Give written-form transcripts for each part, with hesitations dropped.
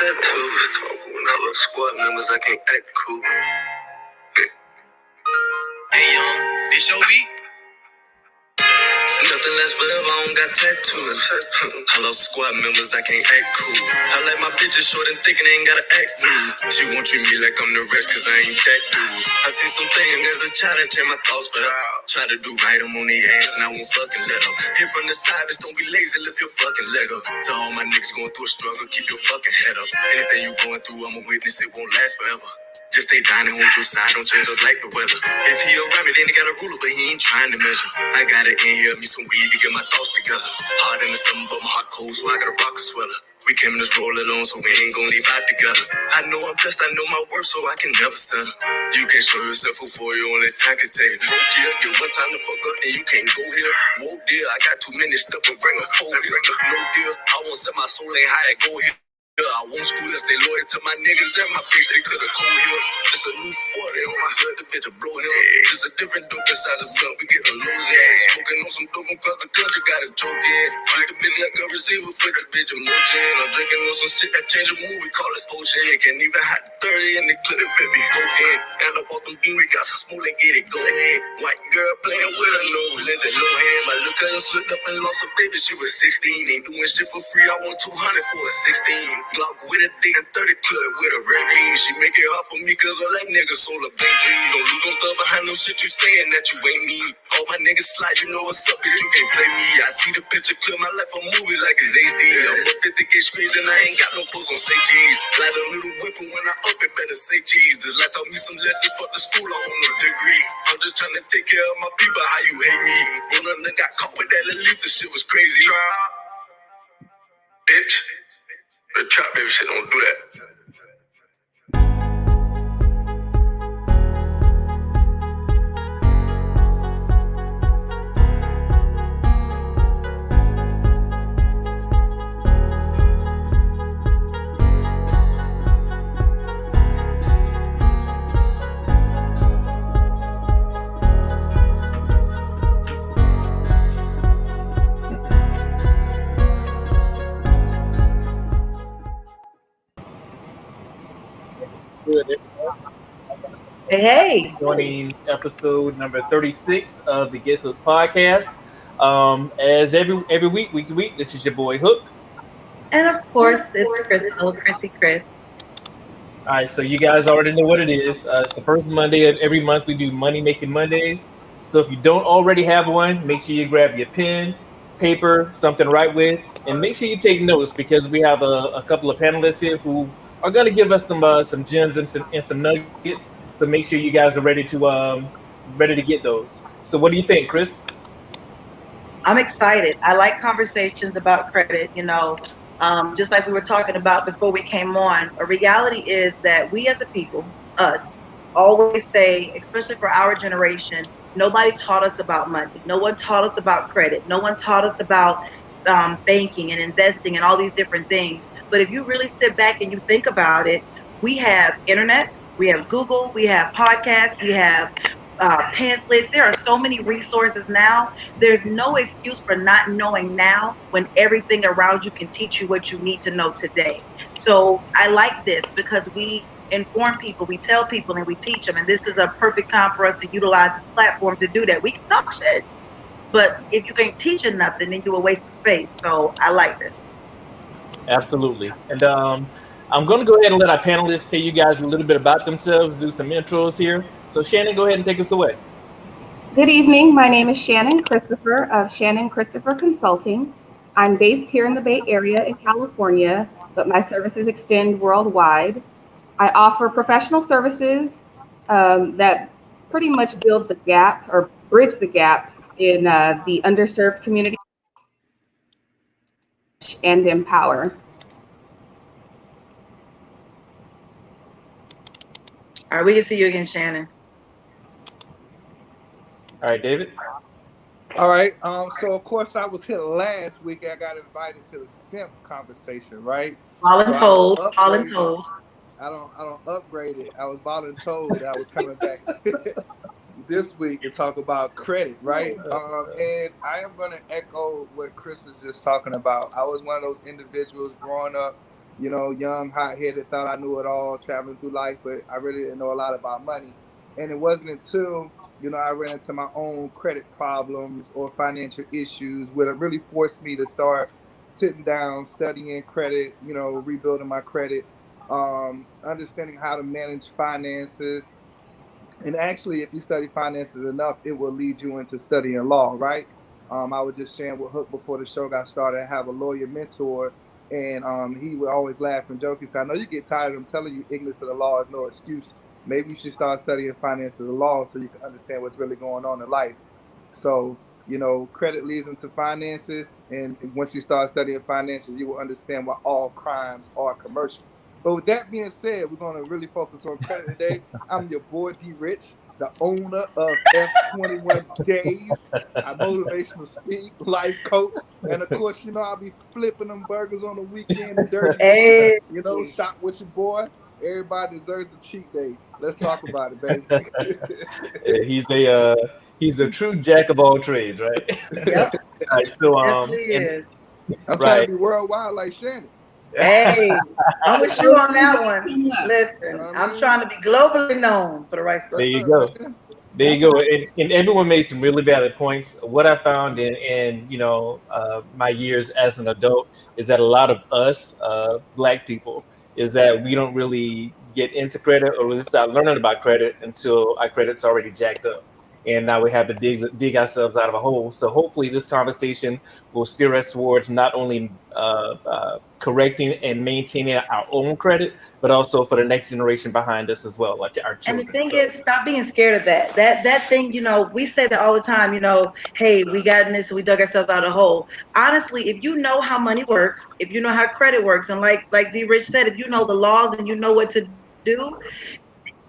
tattoos. Talking when I love squad members, I can't act cool. Hey, young, this your beat? Nothing lasts forever, I don't got tattoos. I love squad members, I can't act cool. I like my bitches short and thick and ain't gotta act rude. She won't treat me like I'm the rest, cause I ain't that dude. I see some things as a child that change my thoughts forever. Try to do right, I'm on their ass and I won't fucking let them. Hit from the side, just don't be lazy, lift your fucking leg up. To all my niggas going through a struggle, keep your fucking head up. Anything you going through, I'm a witness, it won't last forever. Just stay down and hold your side, don't change up like the weather. If he around me, then he got a ruler, but he ain't trying to measure. I gotta inhale me some weed to get my thoughts together. Hard in the summer, but my heart cold, so I gotta rock a sweater. We came in this roll alone, so we ain't gonna leave out together. I know I'm blessed, I know my worth, so I can never settle. You can't show yourself before you only time can take. Broke here, get one time to fuck up, and you can't go here. Whoa, dear, I got too many stuff to bring a pole here. No deal, I won't set my soul ain't high and go here. I won't school and stay loyal to my niggas and my face stick to the cold hill. It's a new 40 on my shirt, the bitch a blow hill. It's a different dope inside the blunt, we getting lows in. Smoking on some dope from across the country, got a choke in. Treat the bitch like a receiver, put the bitch in motion. I'm drinking on some shit that change a mood, we call it potion. Can't even hide the 30 in the clip, it be poking. And up all them beans, we got some smooth and get it going. White girl playing with her no lens and no hand. My little cousin slipped up and lost a baby, she was 16. Ain't doing shit for free, I want 200 for a 16. Glock with a dick and 30 clip with a red beam. She make it hard for me cause all that nigga sold a big dream. Don't lose on thug behind no shit you saying that you ain't me. All my niggas slide, you know what's up, bitch, you can't play me. I see the picture clear, my life a movie like it's HD. I'm on 50K screens and I ain't got no post on say cheese. Light a little whipping when I up it, better say cheese. This life taught me some lessons, fuck the school, I want no degree. I'm just trying to take care of my people, how you hate me. When I got caught with that lethal shit was crazy. Bitch. The trap baby shit don't do that. Hey. Joining episode number 36 of the Get Hooked podcast. As every week, week to week, this is your boy Hook. And of course, it's Crystal, Chrissy Chris. All right, so you guys already know what it is. It's the first Monday of every month. We do Money Making Mondays. So if you don't already have one, make sure you grab your pen, paper, something to write with, and make sure you take notes because we have a couple of panelists here who are going to give us some gems and some nuggets. So make sure you guys are ready to get those. So what do you think, Chris? I'm excited. I like conversations about credit, just like we were talking about before we came on. A reality is that we as a people, us, always say, especially for our generation, nobody taught us about money. No one taught us about credit. No one taught us about banking and investing and all these different things. But if you really sit back and you think about it, we have internet. We have Google, we have podcasts, we have pamphlets. There are so many resources now. There's no excuse for not knowing now when everything around you can teach you what you need to know today. So I like this because we inform people, we tell people, and we teach them. And this is a perfect time for us to utilize this platform to do that. We can talk shit, but if you can't teach enough, then you're a waste of space. So I like this. Absolutely. And I'm going to go ahead and let our panelists tell you guys a little bit about themselves, do some intros here. So Shannon, go ahead and take us away. Good evening. My name is Shannon Christopher of Shannon Christopher Consulting. I'm based here in the Bay Area in California, but my services extend worldwide. I offer professional services that pretty much build the gap or bridge the gap in the underserved community and empower. All right, we can see you again, Shannon. All right, David. All right. So of course I was here last week. I got invited to the simp conversation, right? Voluntold. I don't upgrade it. I was voluntold that I was coming back this week and talk about credit, right? And I am going to echo what Chris was just talking about. I was one of those individuals growing up young, hot-headed, thought I knew it all, traveling through life, but I really didn't know a lot about money. And it wasn't until, I ran into my own credit problems or financial issues where it really forced me to start sitting down, studying credit, rebuilding my credit, understanding how to manage finances. And actually, if you study finances enough, it will lead you into studying law, right? I was just sharing with Hook before the show got started. I have a lawyer mentor, and he would always laugh and joke. He said, "I know you get tired of him telling you ignorance of the law is no excuse. Maybe you should start studying finances of the law so you can understand what's really going on in life." So, credit leads into finances, and once you start studying finances, you will understand why all crimes are commercial. But with that being said, we're going to really focus on credit today. I'm your boy D Rich, the owner of F21 Days, a motivational speak, life coach. And of course, I'll be flipping them burgers on the weekend, the dirty weed, Hey. shop with your boy. Everybody deserves a cheat day. Let's talk about it, baby. He's a true jack of all trades, right? Yep. All right, so Definitely and is. I'm trying right. to be worldwide like Shannon. Hey, I'm with you on that one. You know Listen, I I'm mean, trying to be globally known for the right There stuff. you that's go. man. There you That's go. And everyone made some really valid points. What I found in my years as an adult is that a lot of us black people is that we don't really get into credit or really start learning about credit until our credit's already jacked up. And now we have to dig ourselves out of a hole. So hopefully this conversation will steer us towards not only correcting and maintaining our own credit, but also for the next generation behind us as well, like our And the children. thing So is, stop being scared of that. That thing, we say that all the time, hey, we got in this, we dug ourselves out of a hole. Honestly, if you know how money works, if you know how credit works, and like D Rich said, if you know the laws and you know what to do,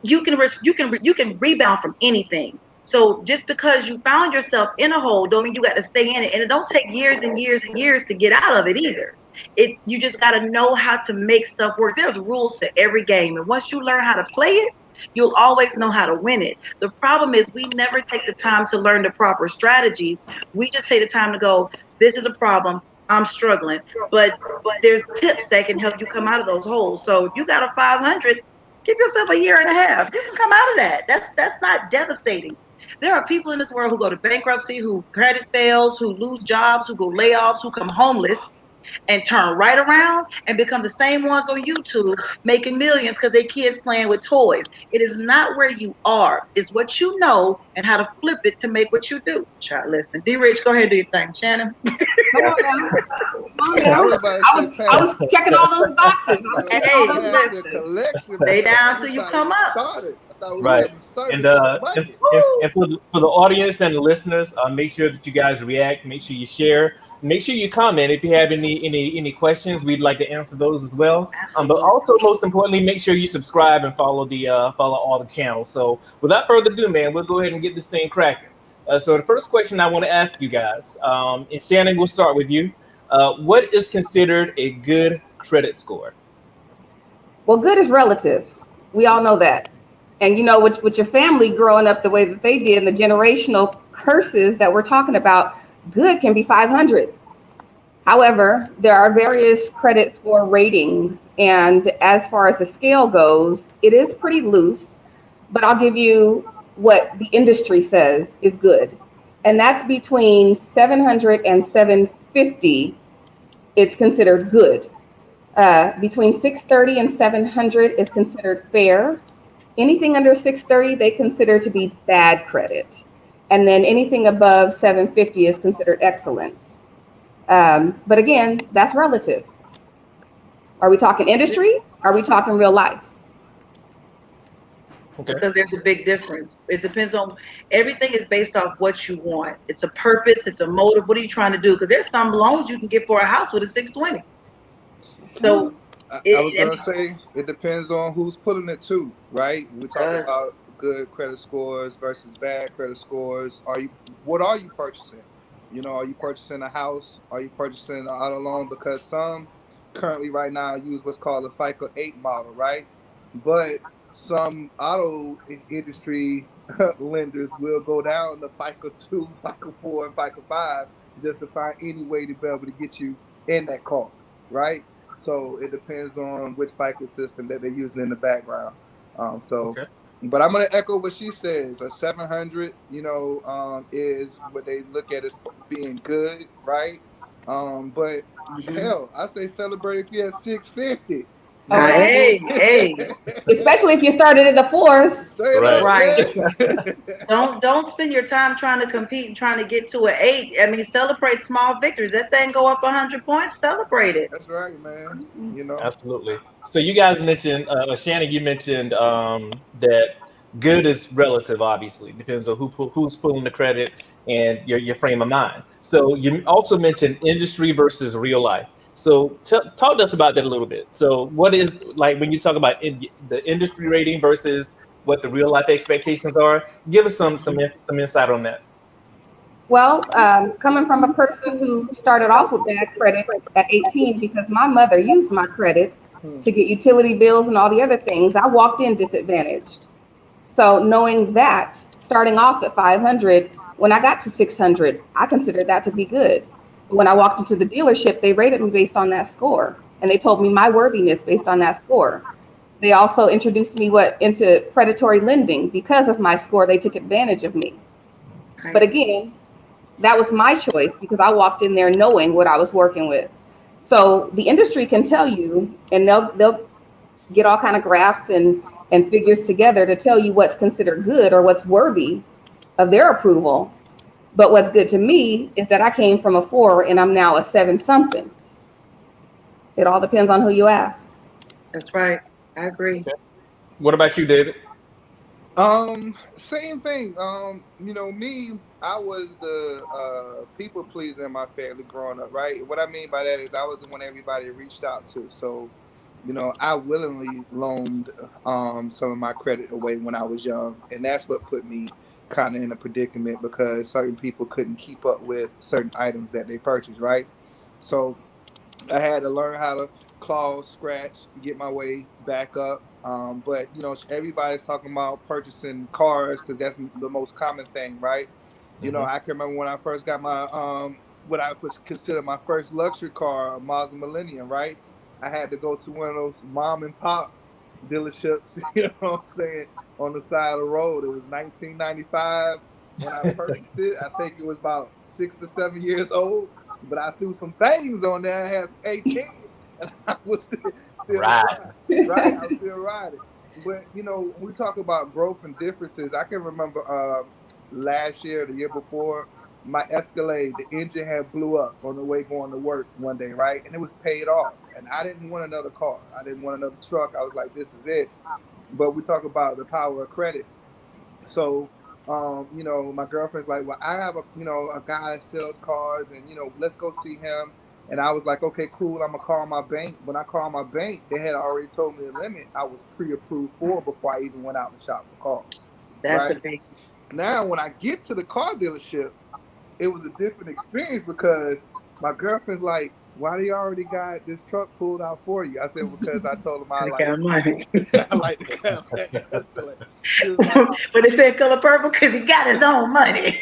you can rebound from anything. So just because you found yourself in a hole don't mean you got to stay in it, and it don't take years and years and years to get out of it either. You just got to know how to make stuff work. There's rules to every game, and once you learn how to play it, you'll always know how to win it. The problem is we never take the time to learn the proper strategies. We just take the time to go, this is a problem, I'm struggling, but there's tips that can help you come out of those holes. So if you got a 500, give yourself a year and a half. You can come out of that. That's not devastating. There are people in this world who go to bankruptcy, who credit fails, who lose jobs, who go layoffs, who come homeless and turn right around and become the same ones on YouTube making millions because their kids playing with toys. It is not where you are. It's what you know and how to flip it to make what you do. Child, listen. D Rich, go ahead and do your thing. Shannon. Come on now. Come on I now. was about to I say was I pass. was checking all those boxes. I was checking all Hey, those Pass the boxes. collection, stay man. down We till you about to come get up. started. I thought we was right. having And service on Monday. for the audience and the listeners, make sure that you guys react. Make sure you share. Make sure you comment if you have any questions. We'd like to answer those as well. But Absolutely. also, most importantly, make sure you subscribe and follow all the channels. So, without further ado, man, we'll go ahead and get this thing cracking. So, the first question I want to ask you guys, and Shannon, we'll start with you. What is considered a good credit score? Well, good is relative. We all know that. And with your family growing up the way that they did, and the generational curses that we're talking about, good can be 500. However, there are various credit score ratings, and as far as the scale goes, it is pretty loose, but I'll give you what the industry says is good. And that's between 700 and 750, it's considered good. Between 630 and 700 is considered fair. Anything under 630, they consider to be bad credit. And then anything above 750 is considered excellent. But again, that's relative. Are we talking industry? Are we talking real life? Okay. Because there's a big difference. It depends on everything is based off what you want. It's a purpose, it's a motive. What are you trying to do? Because there's some loans you can get for a house with a 620. So I was it gonna say it depends on who's putting it to, right? We talk does. about good credit scores versus bad credit scores. What are you purchasing? Are you purchasing a house? Are you purchasing an auto loan? Because some currently right now use what's called a FICO 8 model, right? But some auto industry lenders will go down to FICO 2, FICO 4, and FICO 5 just to find any way to be able to get you in that car, right? So it depends on which FICO system that they're using in the background. Okay. But I'm gonna echo what she says. A 700, is what they look at as being good, right? But hell, I say celebrate if you have 650. You know what I Hey, mean? hey. Especially if you started in the fours. Straight Right. up, Right. yeah. Don't spend your time trying to compete and trying to get to an 8. I mean, celebrate small victories. That thing go up 100 points, celebrate it. That's right, man. You know. Absolutely. So you guys mentioned, Shannon, you mentioned that good is relative, obviously. Depends on who's pulling the credit and your frame of mind. So you also mentioned industry versus real life. So talk to us about that a little bit. So what is, like, when you talk about the industry rating versus what the real life expectations are? Give us some insight on that. Well, coming from a person who started off with bad credit at 18 because my mother used my credit to get utility bills and all the other things, I walked in disadvantaged. So knowing that, starting off at 500, when I got to 600, I considered that to be good. But when I walked into the dealership, they rated me based on that score, and they told me my worthiness based on that score. They also introduced me into predatory lending. Because of my score, they took advantage of me. But again, that was my choice because I walked in there knowing what I was working with. So the industry can tell you, and they'll get all kind of graphs and figures together to tell you what's considered good or what's worthy of their approval. But what's good to me is that I came from a 4 and I'm now a 7 something. It all depends on who you ask. That's right. I agree. Okay. What about you, David? Same thing. Me, I was the people pleaser in my family growing up, right? What I mean by that is I was the one everybody reached out to. So, I willingly loaned some of my credit away when I was young, and that's what put me kind of in a predicament because certain people couldn't keep up with certain items that they purchased, right? So I had to learn how to claw, scratch, get my way back up. But everybody's talking about purchasing cars because that's the most common thing, right? I can remember when I first got my what I was considered my first luxury car, a Mazda Millennium, right? I had to go to one of those mom and pops dealerships, you know what I'm saying, on the side of the road. It was 1995 when I purchased it. I think it was about 6 or 7 years old, but I threw some things on there. I had some 18s, and I was still riding. Right? I was still riding. But when we talk about growth and differences, I can remember last year, the year before, my Escalade, the engine had blew up on the way going to work one day, right? And it was paid off. And I didn't want another car. I didn't want another truck. I was like, this is it. But we talk about the power of credit. So, my girlfriend's like, well, I have a guy that sells cars and, let's go see him. And I was like, okay, cool. I'm going to call my bank. When I called my bank, they had already told me the limit I was pre-approved for before I even went out and shop for cars. That's right? a big. Now, when I get to the car dealership, it was a different experience because my girlfriend's like, why do you already got this truck pulled out for you? I said, because I told him I like money. I like the Cadillac Escalade. But they said color purple because he got his own money.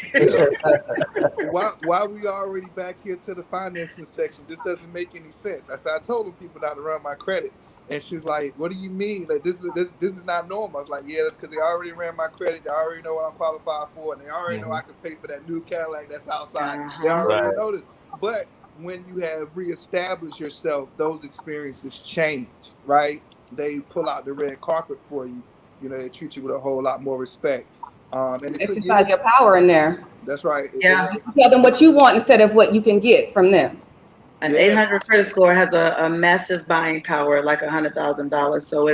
Why we already back here to the financing section? This doesn't make any sense. I said, I told them people not to run my credit. And she's like, what do you mean? Like this is not normal. I was like, yeah, that's because they already ran my credit. They already know what I'm qualified for, and they already know I can pay for that new Cadillac that's outside. They already know this. But when you have reestablished yourself, those experiences change, right? They pull out the red carpet for you. They treat you with a whole lot more respect. And exercise your power in there. That's right. Yeah. Tell them what you want instead of what you can get from them. An 800 credit score has a massive buying power, like $100,000. So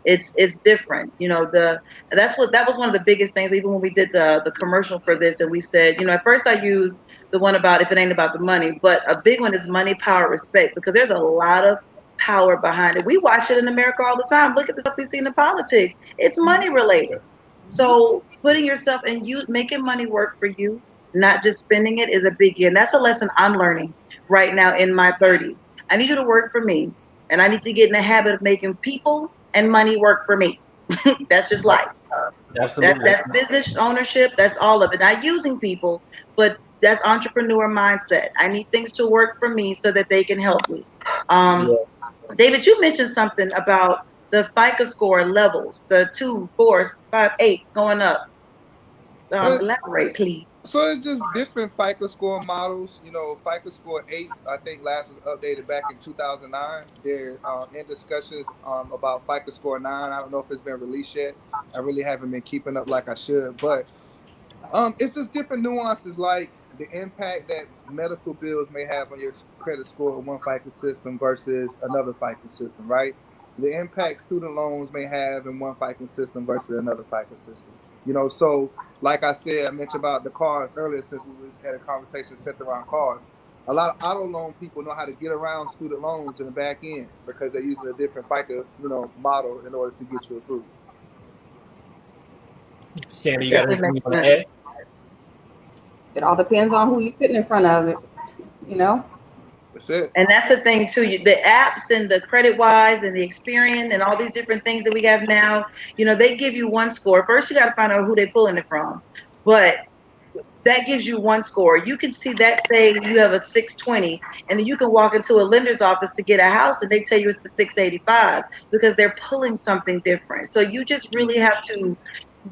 it's different. That was one of the biggest things. Even when we did the commercial for this, and we said, at first I used the one about if it ain't about the money, but a big one is money, power, respect, because there's a lot of power behind it. We watch it in America all the time. Look at the stuff we see in the politics. It's money related. So putting yourself and you making money work for you, not just spending it, is a biggie. And that's a lesson I'm learning right now in my 30s. I need you to work for me, and I need to get in the habit of making people and money work for me. That's just life. Absolutely. That's business ownership. That's all of it. Not using people, but that's entrepreneur mindset. I need things to work for me so that they can help me. David, you mentioned something about the FICO score levels, the 2, 4, 5, 8 going up. Elaborate, please. So it's just different FICO score models. FICO score 8, I think last was updated back in 2009. They're in discussions about FICO score 9. I don't know if it's been released yet. I really haven't been keeping up like I should, but it's just different nuances, like the impact that medical bills may have on your credit score in one FICO system versus another FICO system, right? The impact student loans may have in one FICO system versus another FICO system. So like I said, I mentioned about the cars earlier, since we had a conversation centered around cars. A lot of auto loan people know how to get around student loans in the back end because they're using a different FICO, model in order to get you approved. Shannon, you got anything you want to add? It all depends on who you're sitting in front of it, That's it. And that's the thing too. The apps and the CreditWise and the Experian and all these different things that we have now, they give you one score. First, you got to find out who they're pulling it from, but that gives you one score. You can see that, say you have a 620, and then you can walk into a lender's office to get a house and they tell you it's a 685 because they're pulling something different. So you just really have to,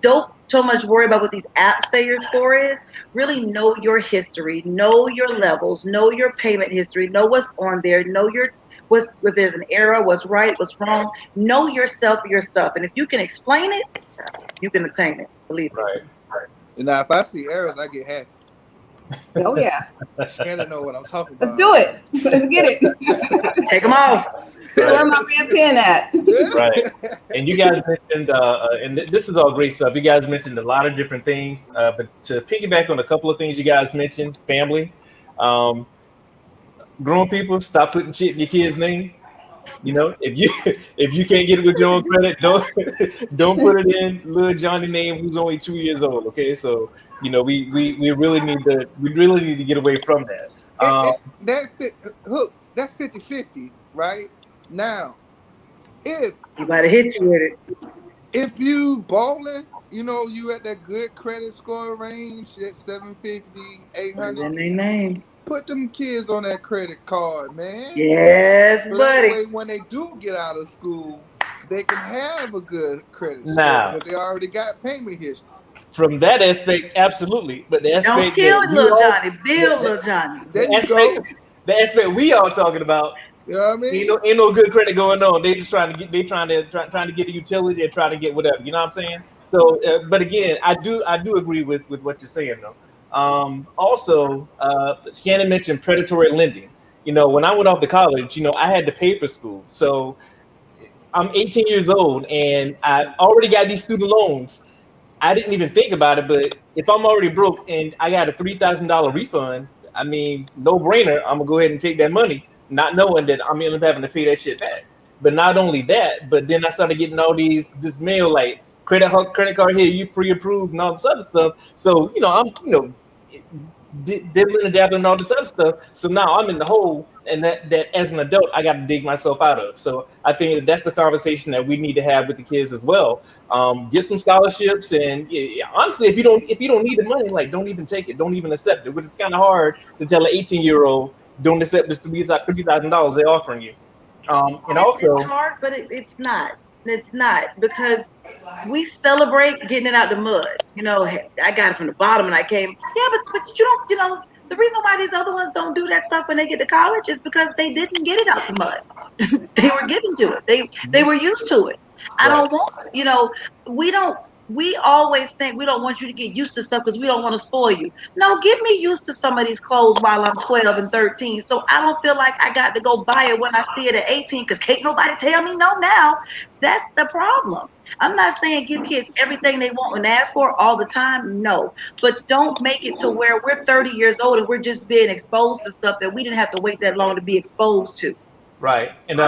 don't so much worry about what these apps say your score is. Really know your history, know your levels, know your payment history, know what's on there, know if there's an error, what's right, what's wrong. Know yourself, your stuff. And if you can explain it, you can attain it. Believe me. Right. Now, if I see errors, I get happy. Oh, yeah. Shannon know what I'm talking about. Let's do it. Let's get it. Take them off. Where my red pen at? Right. And you guys mentioned, and this is all great stuff. You guys mentioned a lot of different things, but to piggyback on a couple of things you guys mentioned, family, grown people, stop putting shit in your kid's name. If you can't get it with your own credit, don't put it in little Johnny's name, who's only 2 years old. Okay, so we really need to get away from that. That's 50-50, right? Now, if you gotta hit you with it. If you balling, you at that good credit score range at 750, 800. In their name. Put them kids on that credit card, man. Yes, so buddy. That way, when they do get out of school, they can have a good credit score because they already got payment history. From that aspect, absolutely. But the aspect don't kill little Johnny, build little Johnny. There you go. The aspect we all talking about. You know what I mean? Ain't no good credit going on. They just trying to get the utility and trying to get whatever. You know what I'm saying? So, but again, I do agree with what you're saying though. Also, Shannon mentioned predatory lending. When I went off to college, I had to pay for school. So I'm 18 years old and I already got these student loans. I didn't even think about it, but if I'm already broke and I got a $3,000 refund, I mean, no brainer. I'm gonna go ahead and take that money, not knowing that I'm gonna end up having to pay that shit back. But not only that, but then I started getting all this mail like credit card here, you pre-approved and all this other stuff. So I'm dibbling and dabbling and all this other stuff. So now I'm in the hole, and that as an adult I got to dig myself out of. So I think that's the conversation that we need to have with the kids as well. Get some scholarships, and honestly, if you don't need the money, like don't even take it, don't even accept it. But it's kind of hard to tell an 18-year-old don't accept this $3,000 they're offering you. And also, it's hard, but it's not. It's not because we celebrate getting it out the mud. I got it from the bottom and I came. Yeah, but you don't. The reason why these other ones don't do that stuff when they get to college is because they didn't get it out the mud. They were given to it. They were used to it. I don't want. We always think we don't want you to get used to stuff because we don't want to spoil you. No, get me used to some of these clothes while I'm 12 and 13. So I don't feel like I got to go buy it when I see it at 18 because can't nobody tell me no now. That's the problem. I'm not saying give kids everything they want and ask for all the time. No, but don't make it to where we're 30 years old and we're just being exposed to stuff that we didn't have to wait that long to be exposed to. Right. And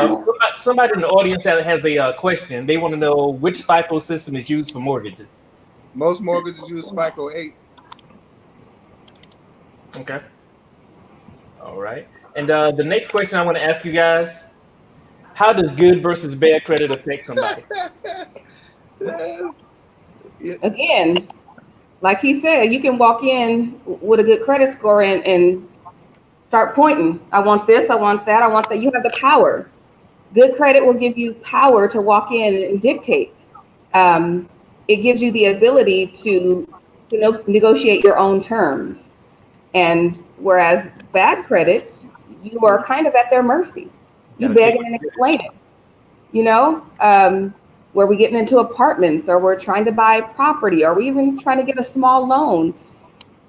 somebody in the audience has a question. They want to know which FICO system is used for mortgages. Most mortgages use FICO 8. Okay. All right. And the next question I want to ask you guys, how does good versus bad credit affect somebody? Again, like he said, you can walk in with a good credit score and start pointing. I want this, I want that, I want that. You have the power. Good credit will give you power to walk in and dictate. It gives you the ability to negotiate your own terms. And whereas bad credit, you are kind of at their mercy. You Gotta take begging and explaining, you know, where we getting into apartments or we're trying to buy property or we even trying to get a small loan.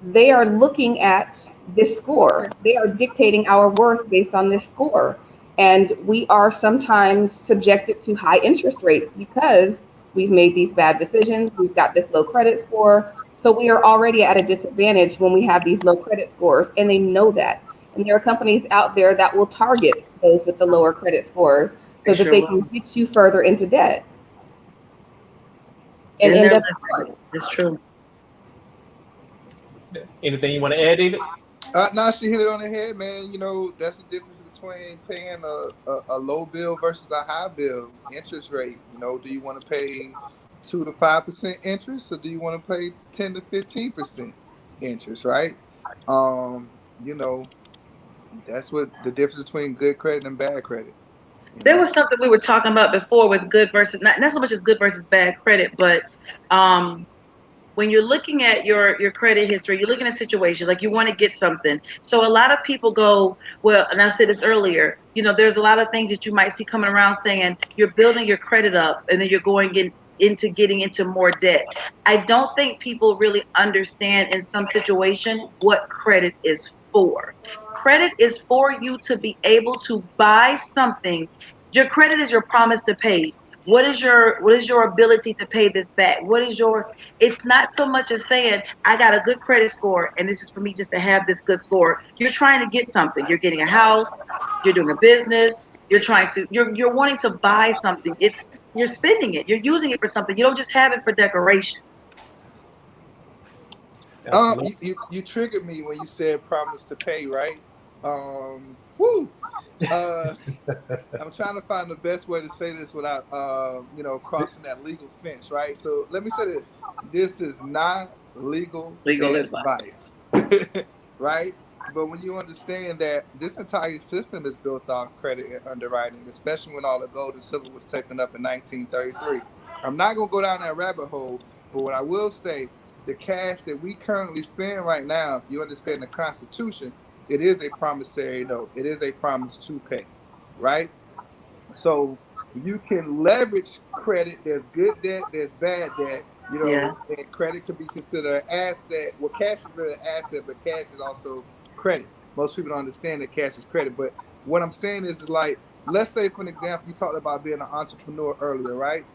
They are looking at this score. They are dictating our worth based on this score. And we are sometimes subjected to high interest rates because we've made these bad decisions. We've got this low credit score. So we are already at a disadvantage when we have these low credit scores, and they know that. And there are companies out there that will target those with the lower credit scores so that they can get you further into debt and end up. It's true. Anything you want to add, David? No, she hit it on the head, man. You know, that's the difference between paying a low bill versus a high bill. Interest rate. You know, do you want to pay 2 to 5% interest, or do you want to pay 10 to 15% interest? Right. You know, that's what the difference between good credit and bad credit. There was something we were talking about before with good versus not so much as good versus bad credit, but when you're looking at your credit history, you're looking at situations like you want to get something. So a lot of people go, well, and I said this earlier, you know, there's a lot of things that you might see coming around saying you're building your credit up and then you're going into getting into more debt. I don't think people really understand in some situation what credit is for. Credit is for you to be able to buy something. Your credit is your promise to pay. What is your ability to pay this back? It's not so much as saying, I got a good credit score and this is for me just to have this good score. You're trying to get something. You're getting a house, you're doing a business, you're wanting to buy something. You're spending it, you're using it for something. You don't just have it for decoration. You triggered me when you said promise to pay, right? Woo. I'm trying to find the best way to say this without, crossing that legal fence, right? So let me say this: this is not legal advice, right? But when you understand that this entire system is built off credit and underwriting, especially when all the gold and silver was taken up in 1933, I'm not gonna go down that rabbit hole. But what I will say, the cash that we currently spend right now, if you understand the Constitution, it is a promissory note. It is a promise to pay, right? So you can leverage credit. There's good debt, there's bad debt, and credit can be considered an asset. Well, cash is really an asset, but cash is also credit. Most people don't understand that cash is credit. But what I'm saying is like, let's say, for an example, you talked about being an entrepreneur earlier, right?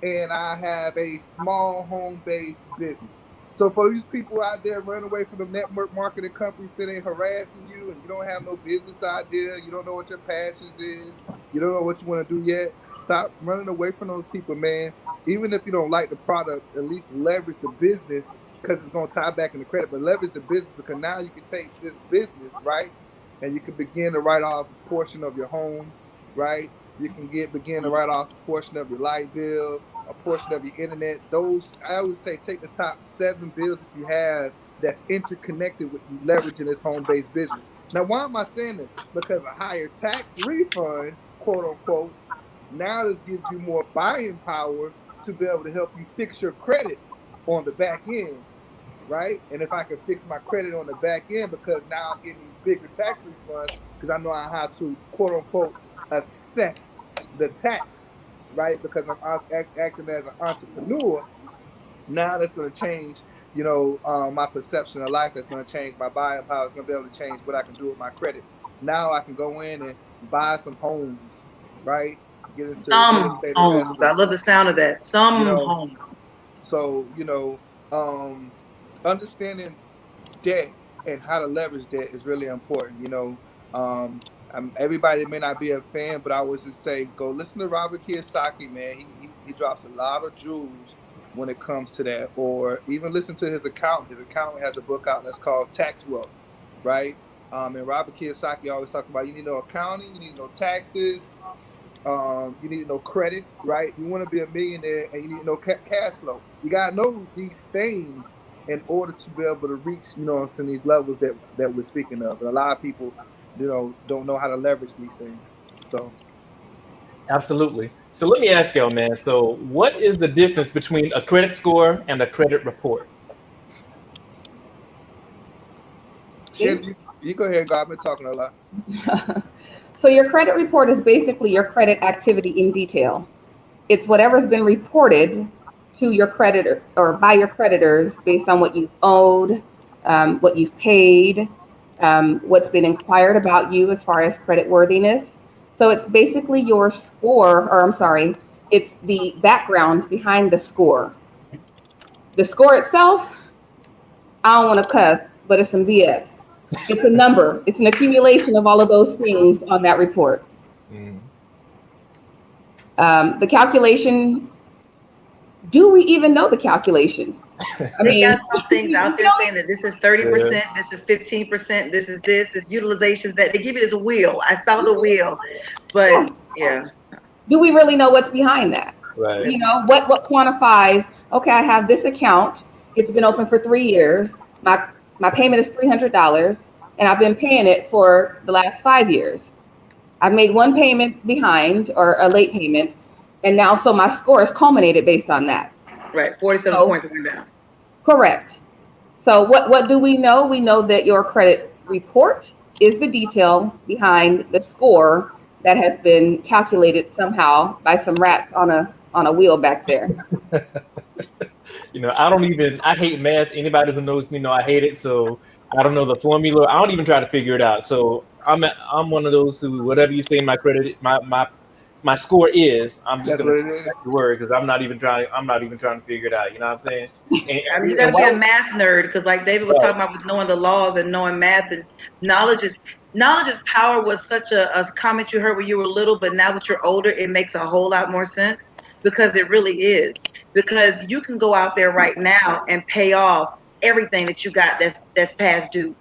And I have a small home-based business. So for these people out there running away from the network marketing companies sitting harassing you and you don't have no business idea, you don't know what your passions is, you don't know what you want to do yet, stop running away from those people, man. Even if you don't like the products, at least leverage the business because it's going to tie back into credit, but leverage the business because now you can take this business, right, and you can begin to write off a portion of your home, right? You can begin to write off a portion of your light bill, a portion of your internet. Those, I would say, take the top 7 bills that you have that's interconnected with you leveraging this home-based business. Now, why am I saying this? Because a higher tax refund, quote unquote, now this gives you more buying power to be able to help you fix your credit on the back end, right? And if I can fix my credit on the back end because now I'm getting bigger tax refunds because I know how to, quote unquote, assess the tax, right? Because I'm acting as an entrepreneur. Now that's going to change, my perception of life. That's going to change my buying power. It's going to be able to change what I can do with my credit. Now I can go in and buy some homes, right? Get into some real estate homes. investment. I love the sound of that. Homes. So, understanding debt and how to leverage debt is really important. Everybody may not be a fan, but I always just say, go listen to Robert Kiyosaki, man. He drops a lot of jewels when it comes to that. Or even listen to his accountant. His accountant has a book out that's called Tax Wealth, right? And Robert Kiyosaki always talk about you need to know accounting, you need to know taxes, you need to know credit, right? You want to be a millionaire and you need to know cash flow. You got to know these things in order to be able to reach, some of these levels that we're speaking of. And a lot of people, don't know how to leverage these things. So. Absolutely. So let me ask y'all, man. So what is the difference between a credit score and a credit report? Shannon, you go ahead, God. I've been talking a lot. So your credit report is basically your credit activity in detail. It's whatever's been reported to your creditor or by your creditors based on what you've owed, what you've paid, what's been inquired about you as far as credit worthiness. So it's basically your score, or I'm sorry, it's the background behind the score. The score itself, I don't want to cuss, but it's some BS. It's a number. It's an accumulation of all of those things on that report. Mm. The calculation, do we even know the calculation? I They mean, got some things out there saying that this is 30%, this is 15%, this utilizations that they give you this wheel. I saw the wheel, but yeah. do we really know what's behind that? Right. You know, what quantifies, okay, I have this account, it's been open for 3 years, my payment is $300, and I've been paying it for the last 5 years. I've made one payment behind or a late payment, and now so my score is culminated based on that. Right, 47 So, points went down. correct. So what do we know? We know that your credit report is the detail behind the score that has been calculated somehow by some rats on a wheel back there. You know, I hate math. Anybody who knows me know I hate it. So I don't know the formula. I don't even try to figure it out. So I'm one of those who, whatever you say my score is, I'm just That's gonna what it is. the word because I'm not even trying to figure it out. You know what I'm saying? I mean, you got And to be a math nerd because, like David was right, talking about, with knowing the laws and knowing math and knowledge is power was such a comment you heard when you were little, but now that you're older, it makes a whole lot more sense because it really is. Because you can go out there right now and pay off everything that you got that's past due,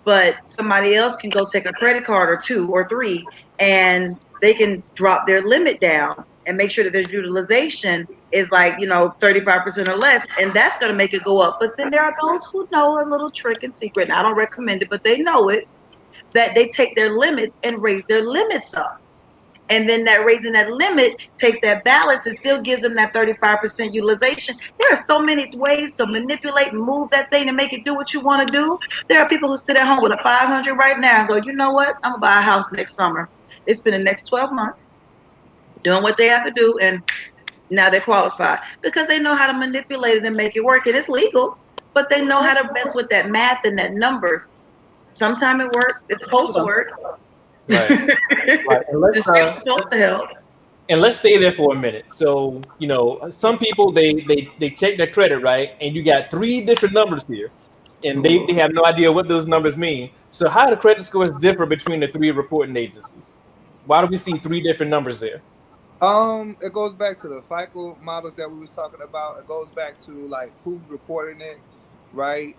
but somebody else can go take a credit card or two or three and they can drop their limit down and make sure that their utilization is like 35% or less, and that's going to make it go up. But then there are those who know a little trick and secret, and I don't recommend it, but they know it, that they take their limits and raise their limits up, and then that raising that limit takes that balance and still gives them that 35% utilization. There are so many ways to manipulate and move that thing and make it do what you want to do. There are people who sit at home with a 500 right now and go, you know what, I'm gonna buy a house next summer. It's been the next 12 months doing what they have to do, and now they're qualified because they know how to manipulate it and make it work. And it's legal, but they know how to mess with that math and that numbers. Sometimes it works. It's supposed to work. right. And It's still supposed to help. and let's stay there for a minute. So, some people they check their credit, right? And you got three different numbers here. And they have no idea what those numbers mean. So how do credit scores differ between the three reporting agencies? Why do we see three different numbers there? It goes back to the FICO models that we was talking about. It goes back to like who's reporting it, right?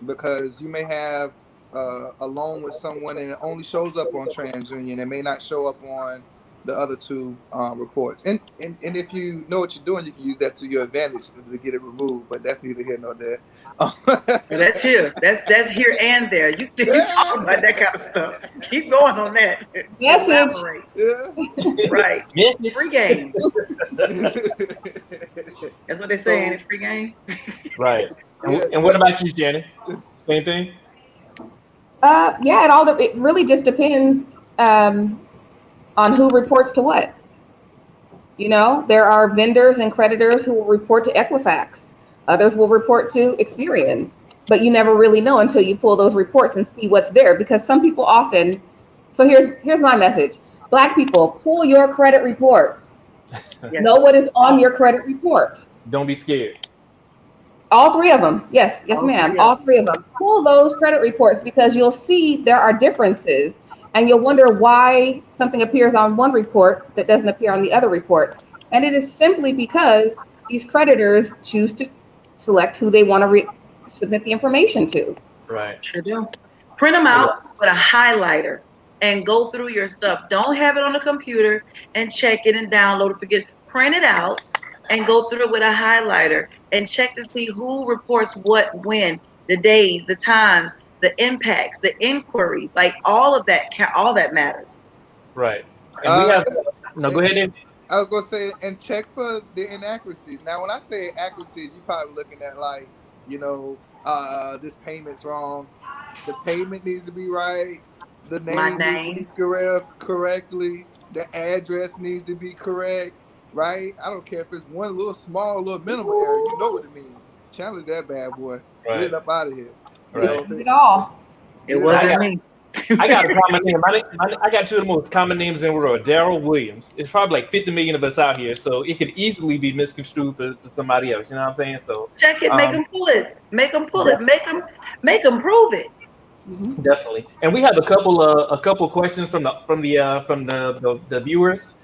Because you may have a loan with someone and it only shows up on TransUnion. It may not show up on the other two reports. And if you know what you're doing, you can use that to your advantage to get it removed. But that's neither here nor there. That's here. That's here and there. You talk about that kind of stuff. Keep going on that. Message. Elaborate. Yeah. Right. Message. Free game. That's what they're saying. It's free game. Right. And what about you, Shannon? Same thing? Yeah, it really just depends on who reports to what. There are vendors and creditors who will report to Equifax. Others will report to Experian. But you never really know until you pull those reports and see what's there, because some people often. So here's my message. Black people, pull your credit report. Yes. Know what is on your credit report. Don't be scared. All three of them. Yes, ma'am. All three of them. Pull those credit reports because you'll see there are differences. And you'll wonder why something appears on one report that doesn't appear on the other report. And it is simply because these creditors choose to select who they want to submit the information to. Right. Sure do. Print them out with a highlighter and go through your stuff. Don't have it on the computer and check it and download it. Forget it. Print it out and go through it with a highlighter and check to see who reports what, when, the days, the times, the impacts, the inquiries, like all of that matters. Right. And No, go ahead. I was gonna say, and check for the inaccuracies. Now, when I say accuracies, you're probably looking at like, this payment's wrong. The payment needs to be right. The name needs to be spelled correctly. The address needs to be correct, right? I don't care if it's one little minimal error. You know what it means. Challenge that bad boy. Right. Get it up out of here. Right. It all. It wasn't me. I got a common name. I got two of the most common names in the world. Daryl Williams. It's probably like 50 million of us out here, so it could easily be misconstrued for somebody else. You know what I'm saying? So check it. Make them pull it. Make them pull it. Make them prove it. Definitely. And we have a couple questions from the viewers.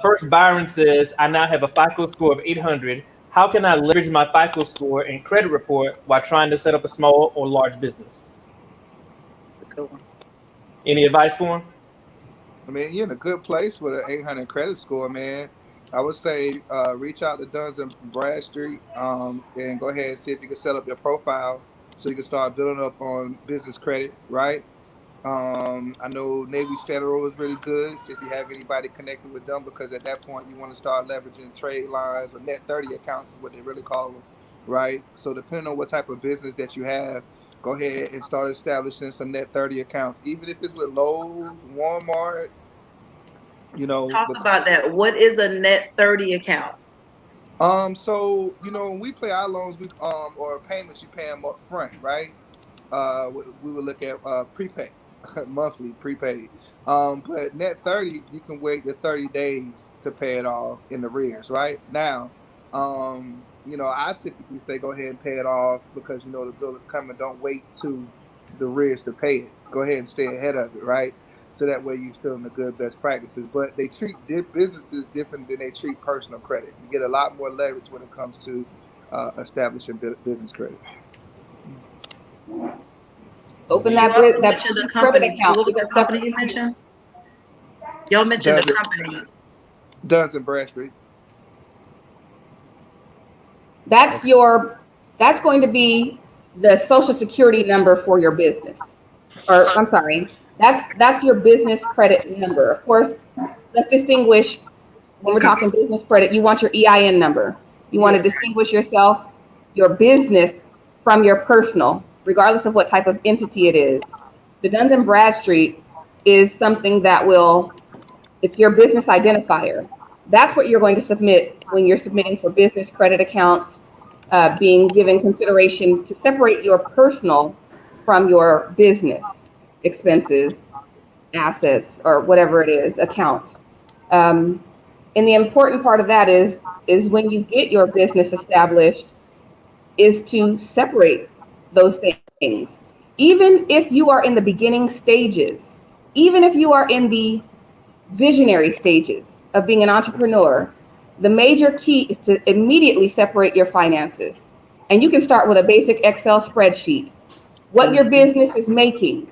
First, Byron says, "I now have a FICO score of 800. How can I leverage my FICO score and credit report while trying to set up a small or large business?" Any advice for him? I mean, you're in a good place with an 800 credit score, man. I would say reach out to Duns and Bradstreet and go ahead and see if you can set up your profile so you can start building up on business credit, right? I know Navy Federal is really good. See if you have anybody connected with them, because at that point you want to start leveraging trade lines or net 30 accounts is what they really call them, right? So depending on what type of business that you have, go ahead and start establishing some net 30 accounts, even if it's with Lowe's, Walmart. Talk about that. What is a net 30 account? So when we play our loans, we or payments, you pay them up front, right? We would look at prepay, monthly prepaid. But net 30, you can wait the 30 days to pay it off in arrears, right? Now, I typically say go ahead and pay it off because the bill is coming. Don't wait to the arrears to pay it. Go ahead and stay ahead of it, right? So that way you're still in the good best practices. But they treat businesses different than they treat personal credit. You get a lot more leverage when it comes to establishing business credit. Open that credit account. What was that company you mentioned? Y'all mentioned the company. Duns and Bradstreet. That's going to be the social security number for your business. Or I'm sorry, that's your business credit number. Of course, let's distinguish when we're talking business credit. You want your EIN number. You want to distinguish yourself, your business from your personal, regardless of what type of entity it is. The Duns and Bradstreet is something that it's your business identifier. That's what you're going to submit when you're submitting for business credit accounts, being given consideration to separate your personal from your business expenses, assets, or whatever it is, accounts. And the important part of that is when you get your business established, is to separate those things. Even if you are in the beginning stages, even if you are in the visionary stages of being an entrepreneur, the major key is to immediately separate your finances. And you can start with a basic Excel spreadsheet. What your business is making,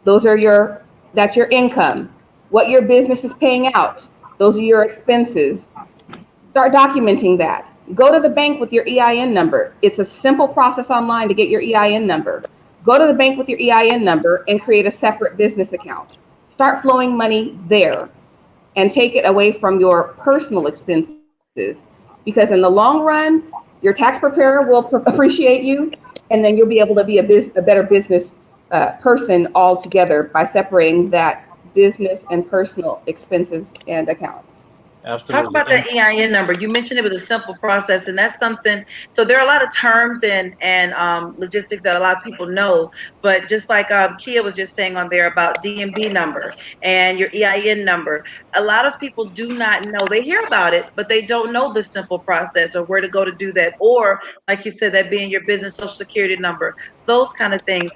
that's your income. What your business is paying out, those are your expenses. Start documenting that. Go to the bank with your EIN number. It's a simple process online to get your EIN number. Go to the bank with your EIN number and create a separate business account. Start flowing money there and take it away from your personal expenses, because in the long run, your tax preparer will appreciate you, and then you'll be able to be a better business person altogether by separating that business and personal expenses and accounts. Absolutely. Talk about that EIN number. You mentioned it was a simple process, and that's something. So there are a lot of terms and logistics that a lot of people know, but just like Kia was just saying on there about DMB number and your EIN number, a lot of people do not know. They hear about it, but they don't know the simple process or where to go to do that, or like you said, that being your business social security number, those kind of things.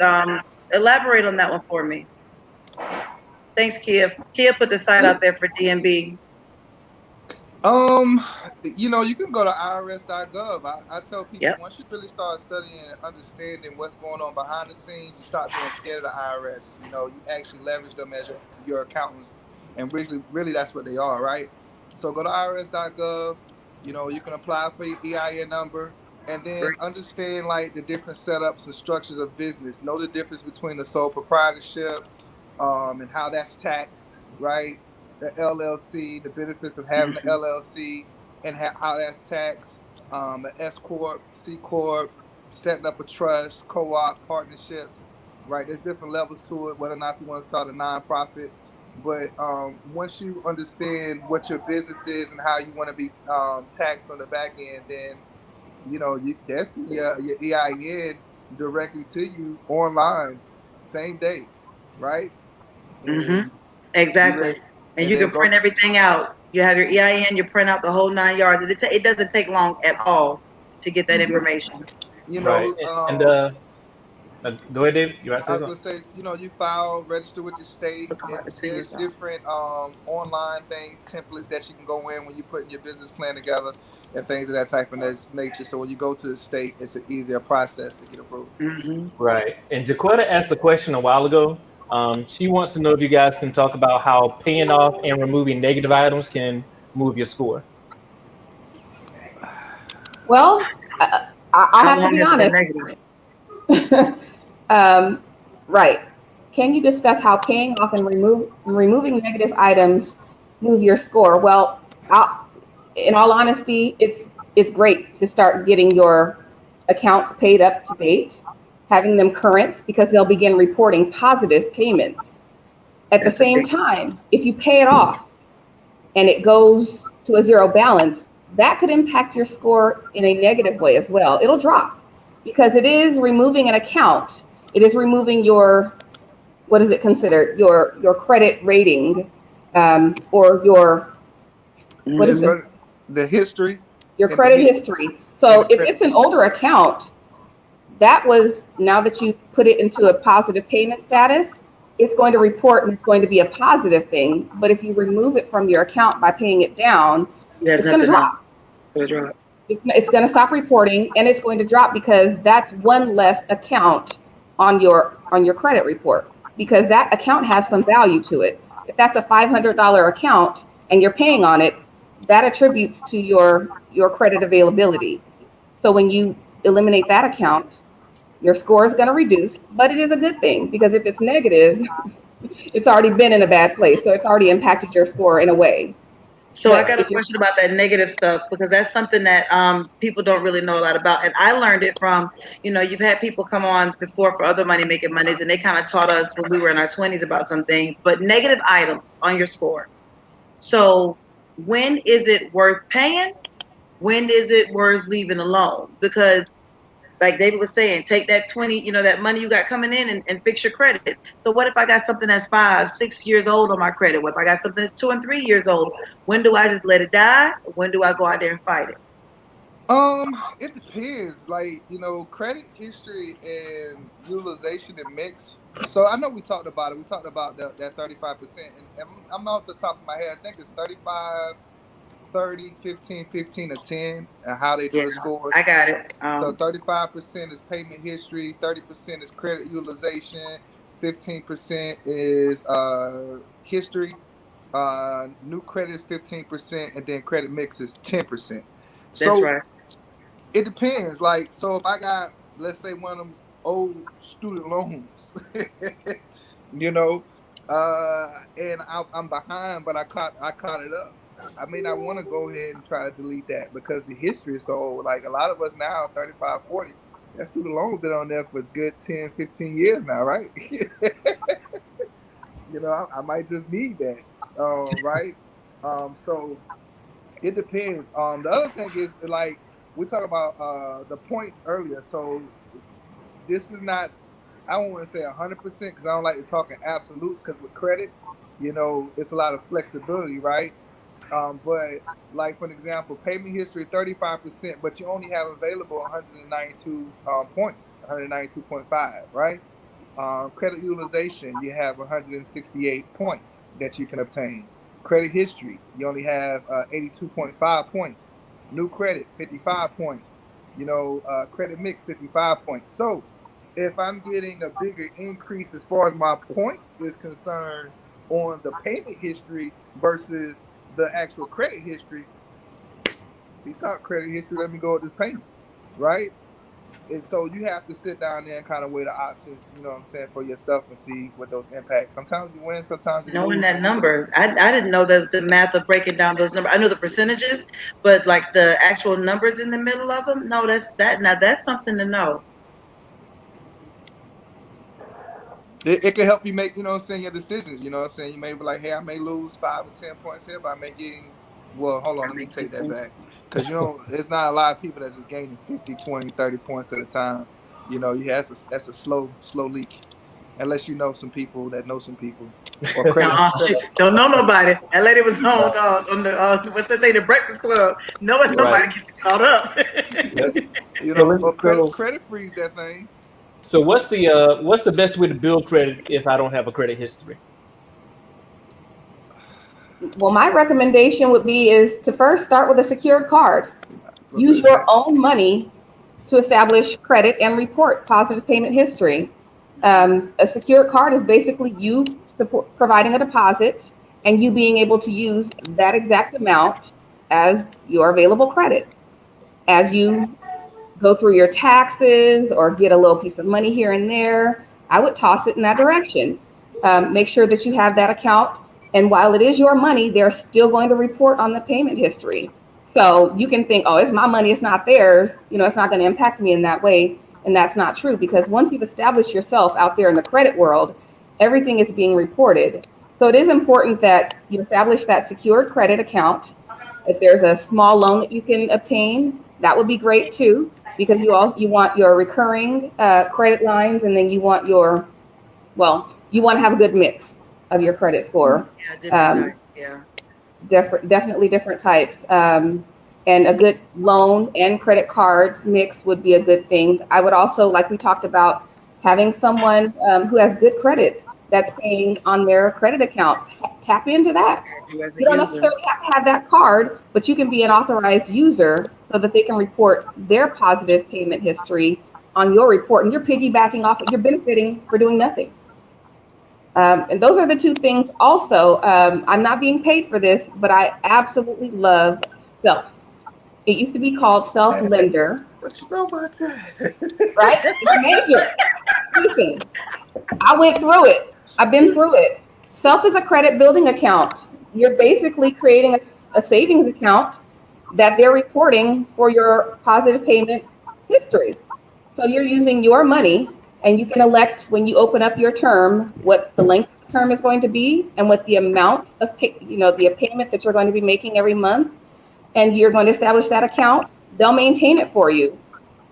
Elaborate on that one for me. Thanks, Kia. Kia put the site out there for DMB. You can go to irs.gov. I tell people, once you really start studying and understanding what's going on behind the scenes, you start being scared of the IRS. You actually leverage them as your accountants, and really that's what they are, right? So go to irs.gov. You can apply for your EIN number, and then understand like the different setups and structures of business. Know the difference between the sole proprietorship and how that's taxed, right? the LLC, the benefits of having the LLC, and how that's taxed. The S corp, C corp, setting up a trust, co-op, partnerships. Right, there's different levels to it. Whether or not you want to start a nonprofit, but once you understand what your business is and how you want to be taxed on the back end, then that's your EIN directly to you online, same day, right? And you Exactly. ready, And and you then can go. print everything out. You have your EIN, you print out the whole 9 yards. It doesn't take long at all to get that Yeah, information. you Right. know, And go ahead, David. You want to I say was gonna something? say, you file, register with the state, Look and at the there's seniors zone. different online things, templates that you can go in when you're putting your business plan together and things of that type of nature. So when you go to the state, it's an easier process to get approved. Right. And Jaquetta asked a question a while ago. She wants to know if you guys can talk about how paying off and removing negative items can move your score. Well, I'll How have to long be has it been honest. negative? Right. Can you discuss how paying off and removing negative items move your score? Well, in all honesty, it's great to start getting your accounts paid up to date, having them current because they'll begin reporting positive payments. At the That's a same big. time, if you pay it off and it goes to a zero balance, that could impact your score in a negative way as well. It'll drop because it is removing an account. It is removing your, what is it considered? Your credit rating, or your, what is It's it? Mhm. going the history Your and the credit history. and So the if credit. it's an older account, that was, now that you've put it into a positive payment status, it's going to report and it's going to be a positive thing. But if you remove it from your account by paying it down, You have it's going to nothing else drop. to drop. It's going to stop reporting and it's going to drop because that's one less account on your credit report, because that account has some value to it. If that's a $500 account and you're paying on it, that attributes to your credit availability. So when you eliminate that account, your score is going to reduce, but it is a good thing because if it's negative, it's already been in a bad place. So it's already impacted your score in a way. So I But got a if you're, question about that negative stuff because that's something that people don't really know a lot about. And I learned it from, you've had people come on before for other money making Mondays, and they kind of taught us when we were in our 20s about some things. But negative items on your score. So when is it worth paying? When is it worth leaving alone? Because like David was saying, take that 20, that money you got coming in and fix your credit. So what if I got something that's 5, 6 years old on my credit? What if I got something that's 2 and 3 years old? When do I just let it die? When do I go out there and fight it? It depends. Like, credit history and utilization and mix. So I know we talked about it. We talked about that 35%. And I'm off the top of my head. I think it's 35, 30, 15, 15, or 10, and how they do Yeah, the scores. I got it. So 35% is payment history, 30% is credit utilization, 15% is history, new credit is 15%, and then credit mix is 10%. That's So right. it depends. Like, so if I got, let's say, one of them old student loans, you know, and I'm behind, but I caught it up. I may not want to go ahead and try to delete that because the history is so old. Like a lot of us now, 35, 40, that student loan been on there for good 10, 15 years now, right? I might just need that, right? So it depends. The other thing is like we talked about the points earlier. So this is not. I don't want to say 100% because I don't like to talk in absolutes. Because with credit, it's a lot of flexibility, right? But like for an example, payment history 35%, but you only have available 192 points, 192.5, right? Credit utilization, you have 168 points that you can obtain. Credit history, you only have 82.5 points. New credit, 55 points. Credit mix, 55 points. So if I'm getting a bigger increase as far as my points is concerned on the payment history versus the actual credit history, peace out credit history. Let me go with this payment, right? And so you have to sit down there and kind of weigh the options, you know what I'm saying, for yourself and see what those impacts. Sometimes you win, sometimes you Knowing lose. that number, I didn't know the math of breaking down those numbers. I know the percentages, but like the actual numbers in the middle of them, no, that's something to know. It can help you make, you know what I'm saying, your decisions. You know what I'm saying? You may be like, hey, I may lose 5 or 10 points here, but I may gain, well, hold on, let me take that back. Because, you know, it's not a lot of people that's just gaining 50, 20, 30 points at a time. You know, that's a slow leak. Unless you know some people that know some people. Or credit. Don't know nobody. That lady was on the what's the thing, the Breakfast Club. Nobody gets caught up. You know, or credit freeze that thing. So what's the best way to build credit if I don't have a credit history? Well, my recommendation would be is to first start with a secured card. Use your own money to establish credit and report positive payment history. A secured card is basically you providing a deposit and you being able to use that exact amount as your available credit. As you go through your taxes or get a little piece of money here and there, I would toss it in that direction. Make sure that you have that account. And while it is your money, they're still going to report on the payment history. So you can think, oh, it's my money, it's not theirs. You know, it's not going to impact me in that way. And that's not true, because once you've established yourself out there in the credit world, everything is being reported. So it is important that you establish that secured credit account. If there's a small loan that you can obtain, that would be great too, because you want your recurring credit lines, and then you want you want to have a good mix of your credit score. Yeah, different types. Yeah. Definitely different types. And a good loan and credit cards mix would be a good thing. I would also, like we talked about, having someone who has good credit that's paying on their credit accounts. Tap into that. You don't necessarily have to have that card, but you can be an authorized user so that they can report their positive payment history on your report, and you're piggybacking off it. You're benefiting for doing nothing. And those are the two things. Also, I'm not being paid for this, but I absolutely love Self. It used to be called Self Lender. What you know about that? Right? It's major. Listen, I went through it. I've been through it. Self is a credit building account. You're basically creating a savings account that they're reporting for your positive payment history. So you're using your money, and you can elect when you open up your term what the length of the term is going to be and what the amount of the payment that you're going to be making every month. And you're going to establish that account. They'll maintain it for you.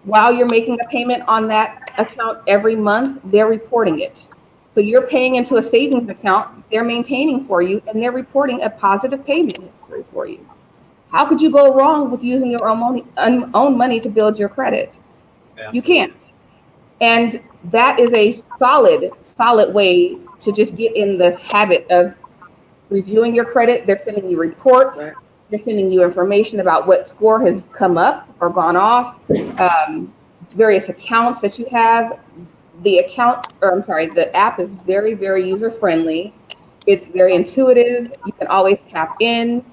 While you're making a payment on that account every month, they're reporting it. So you're paying into a savings account, they're maintaining for you, and they're reporting a positive payment history for you. How could you go wrong with using your own money to build your credit? Absolutely. You can't. And that is a solid way to just get in the habit of reviewing your credit. They're sending you reports. Right. They're sending you information about what score has come up or gone off, various accounts that you have. The app is very, very user-friendly. It's very intuitive. You can always tap in.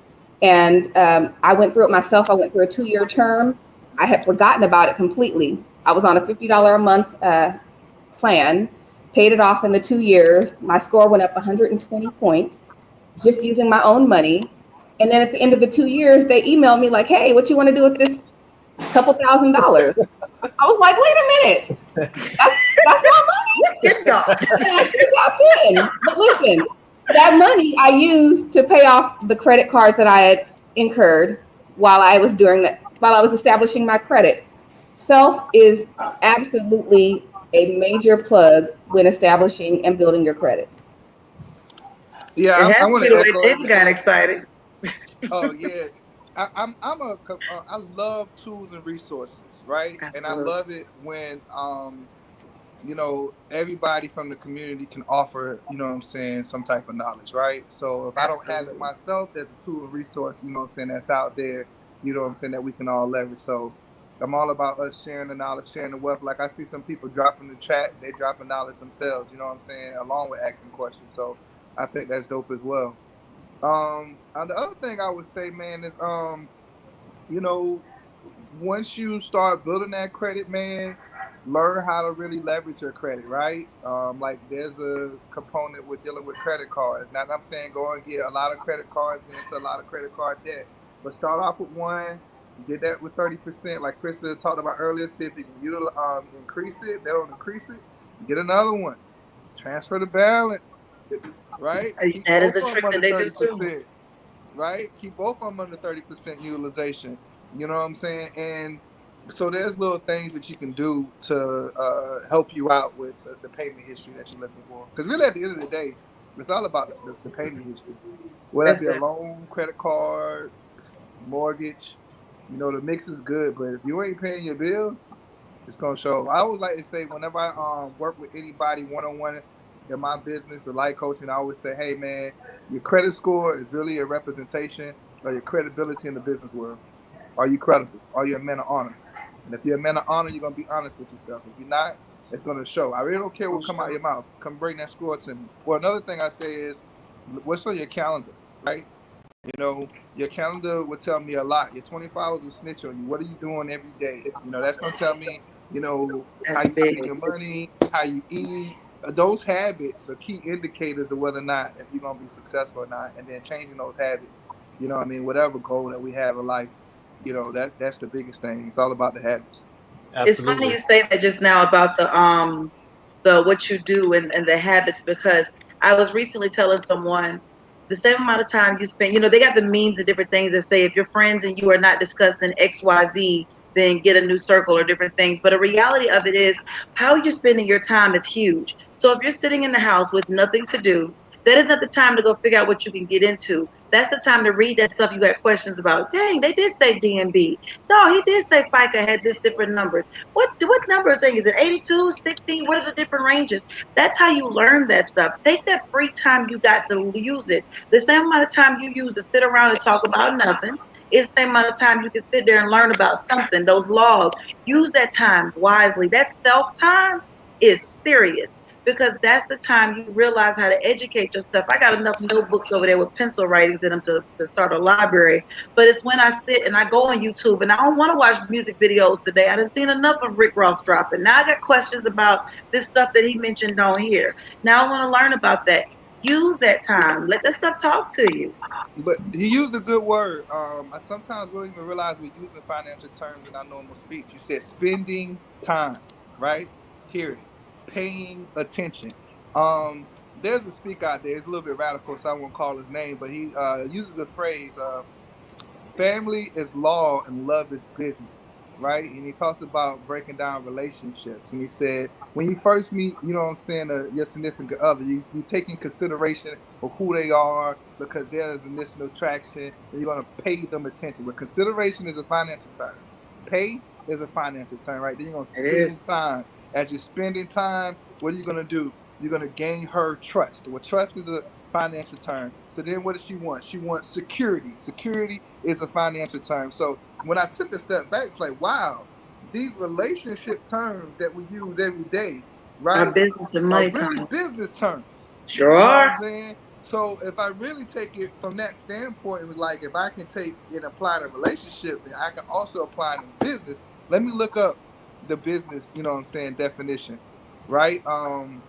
And I went through it myself. I went through a 2-year term. I had forgotten about it completely. I was on a $50 a month plan, paid it off in the 2 years. My score went up 120 points just using my own money. And then at the end of the 2 years, they emailed me like, hey, what you want to do with this couple $1,000? I was like, wait a minute. That's my money. And I should tapped in. But listen, that money I used to pay off the credit cards that I had incurred while I was establishing my credit. Self is absolutely a major plug when establishing and building your credit. Yeah, I want to echo. David got excited. Oh yeah, I love tools and resources, right? Absolutely. And I love it when everybody from the community can offer, some type of knowledge, right? So if I don't have it myself, there's a tool and resource, that's out there, that we can all leverage. So I'm all about us sharing the knowledge, sharing the wealth. Like I see some people dropping the chat, they dropping knowledge themselves, along with asking questions. So I think that's dope as well. The other thing I would say, man, is once you start building that credit, man, learn how to really leverage your credit, right? Like there's a component with dealing with credit cards. Now, I'm saying go and get a lot of credit cards, get into a lot of credit card debt, but start off with one. Get that with 30%, like Krista talked about earlier. See if you can increase it. They don't increase it. Get another one. Transfer the balance, right? Keep That is both a of them trick that under they do too. 30%, right? Keep both of them under 30% utilization. You know what I'm saying? And so there's little things that you can do to help you out with the payment history that you're looking for. Because really, at the end of the day, it's all about the payment history. Whether that be a loan, credit card, mortgage, the mix is good. But if you ain't paying your bills, it's gonna show. I always like to say whenever I work with anybody one-on-one in my business or life coaching, I always say, hey man, your credit score is really a representation of your credibility in the business world. Are you credible? Are you a man of honor? And if you're a man of honor, you're gonna be honest with yourself. If you're not, it's gonna show. I really don't care what come out of your mouth. Come bring that score to me. Well, another thing I say is, what's on your calendar, right? Your calendar will tell me a lot. Your 24 hours will snitch on you. What are you doing every day? That's gonna tell me, how you spend your money, how you eat. Those habits are key indicators of whether or not if you're gonna be successful or not. And then changing those habits. Whatever goal that we have in life, that's the biggest thing. It's all about the habits. Absolutely. It's funny you say that just now about the what you do and the habits, because I was recently telling someone the same amount of time you spend, they got the memes and different things that say if your friends and you are not discussing XYZ, then get a new circle or different things. But a reality of it is how you're spending your time is huge. So if you're sitting in the house with nothing to do, that is not the time to go figure out what you can get into. That's the time to read that stuff you got questions about. Dang, they did say DNB. No, he did say FICA had this different numbers. What number of thing is it? 82, 60? What are the different ranges? That's how you learn that stuff. Take that free time you got to use it. The same amount of time you use to sit around and talk about nothing is the same amount of time you can sit there and learn about something. Those laws. Use that time wisely. That self-time is serious, because that's the time you realize how to educate yourself. I got enough notebooks over there with pencil writings in them to start a library. But it's when I sit and I go on YouTube and I don't want to watch music videos today. I done seen enough of Rick Ross dropping. Now I got questions about this stuff that he mentioned on here. Now I want to learn about that. Use that time. Let that stuff talk to you. But he used a good word. I sometimes don't even realize we're using financial terms in our normal speech. You said spending time, right? Hear it. Paying attention. There's a speaker out there. It's a little bit radical, so I won't call his name, but he uses a phrase, family is law and love is business, right? And he talks about breaking down relationships. And he said, when you first meet, your significant other, you take in consideration of who they are, because there's initial attraction, and you're going to pay them attention. But consideration is a financial term. Pay is a financial term, right? Then you're going to spend time. As you're spending time, what are you going to do? You're going to gain her trust. Well, trust is a financial term. So then what does she want? She wants security. Security is a financial term. So when I took a step back, it's like, wow, these relationship terms that we use every day, right? Our business and money are really terms. business terms. Sure. You know what I'm saying? So if I really take it from that standpoint, it was like, if I can take and apply it in a relationship, then I can also apply it in business. Let me look up the business, definition, right? Talking